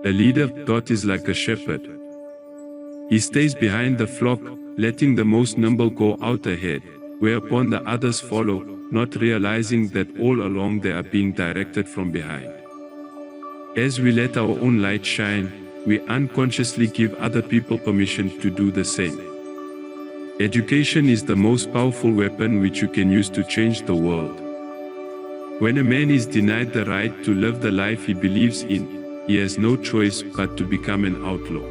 A leader of thought is like a shepherd. He stays behind the flock, letting the most nimble go out ahead, whereupon the others follow, not realizing that all along they are being directed from behind. As we let our own light shine, we unconsciously give other people permission to do the same. Education is the most powerful weapon which you can use to change the world. When a man is denied the right to live the life he believes in, he has no choice but to become an outlaw.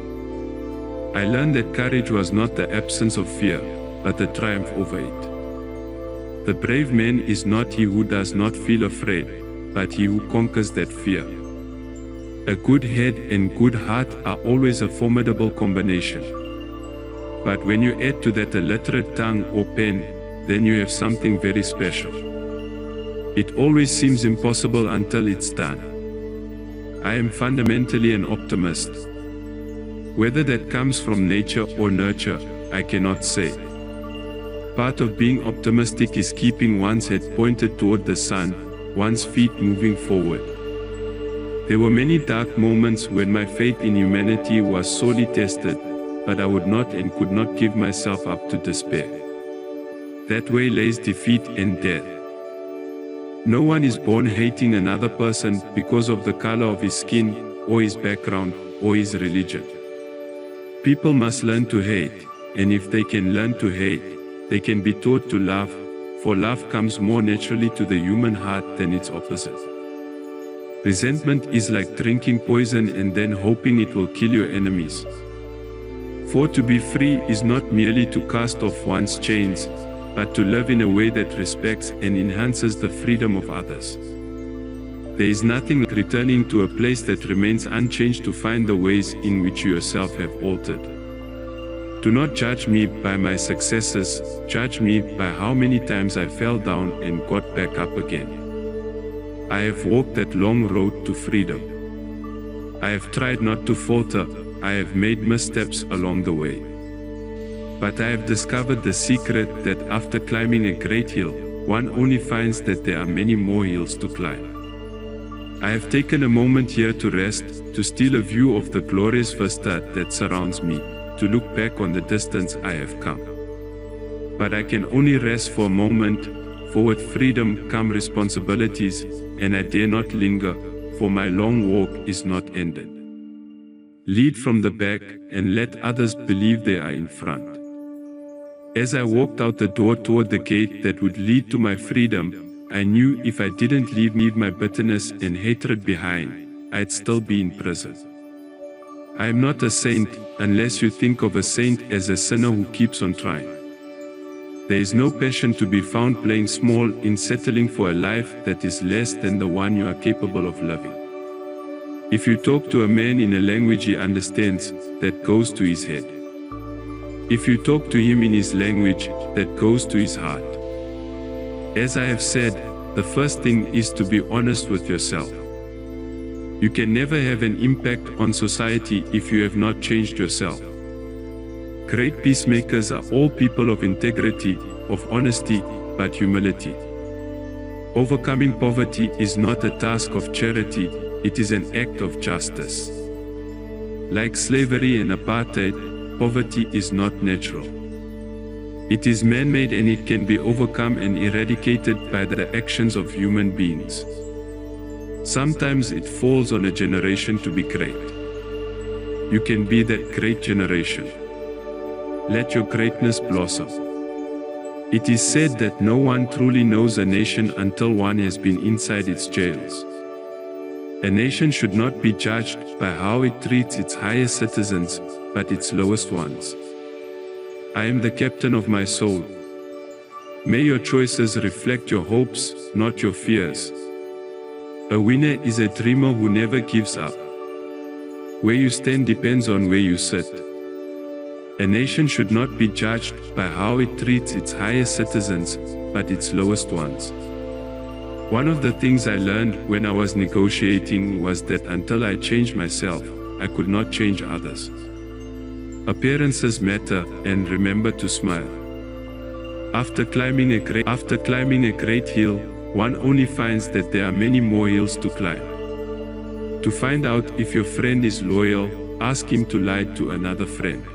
I learned that courage was not the absence of fear, but the triumph over it. The brave man is not he who does not feel afraid, but he who conquers that fear. A good head and good heart are always a formidable combination. But when you add to that a literate tongue or pen, then you have something very special. It always seems impossible until it's done. I am fundamentally an optimist. Whether that comes from nature or nurture, I cannot say. Part of being optimistic is keeping one's head pointed toward the sun, one's feet moving forward. There were many dark moments when my faith in humanity was sorely tested, but I would not and could not give myself up to despair. That way lays defeat and death. No one is born hating another person because of the color of his skin, or his background, or his religion. People must learn to hate, and if they can learn to hate, they can be taught to love, for love comes more naturally to the human heart than its opposite. Resentment is like drinking poison and then hoping it will kill your enemies. For to be free is not merely to cast off one's chains, but to live in a way that respects and enhances the freedom of others. There is nothing like returning to a place that remains unchanged to find the ways in which you yourself have altered. Do not judge me by my successes, judge me by how many times I fell down and got back up again. I have walked that long road to freedom. I have tried not to falter, I have made missteps along the way. But I have discovered the secret that after climbing a great hill, one only finds that there are many more hills to climb. I have taken a moment here to rest, to steal a view of the glorious vista that surrounds me, to look back on the distance I have come. But I can only rest for a moment, for with freedom come responsibilities, and I dare not linger, for my long walk is not ended. Lead from the back, and let others believe they are in front. As I walked out the door toward the gate that would lead to my freedom, I knew if I didn't leave my bitterness and hatred behind, I'd still be in prison. I am not a saint, unless you think of a saint as a sinner who keeps on trying. There is no passion to be found playing small in settling for a life that is less than the one you are capable of living. If you talk to a man in a language he understands, that goes to his head. If you talk to him in his language, that goes to his heart. As I have said, the first thing is to be honest with yourself. You can never have an impact on society if you have not changed yourself. Great peacemakers are all people of integrity, of honesty, but humility. Overcoming poverty is not a task of charity, it is an act of justice. Like slavery and apartheid, poverty is not natural. It is man-made and it can be overcome and eradicated by the actions of human beings. Sometimes it falls on a generation to be great. You can be that great generation. Let your greatness blossom. It is said that no one truly knows a nation until one has been inside its jails. A nation should not be judged by how it treats its highest citizens, but its lowest ones. I am the captain of my soul. May your choices reflect your hopes, not your fears. A winner is a dreamer who never gives up. Where you stand depends on where you sit. A nation should not be judged by how it treats its highest citizens, but its lowest ones. One of the things I learned when I was negotiating was that until I changed myself, I could not change others. Appearances matter, and remember to smile. After climbing a great hill, one only finds that there are many more hills to climb. To find out if your friend is loyal, ask him to lie to another friend.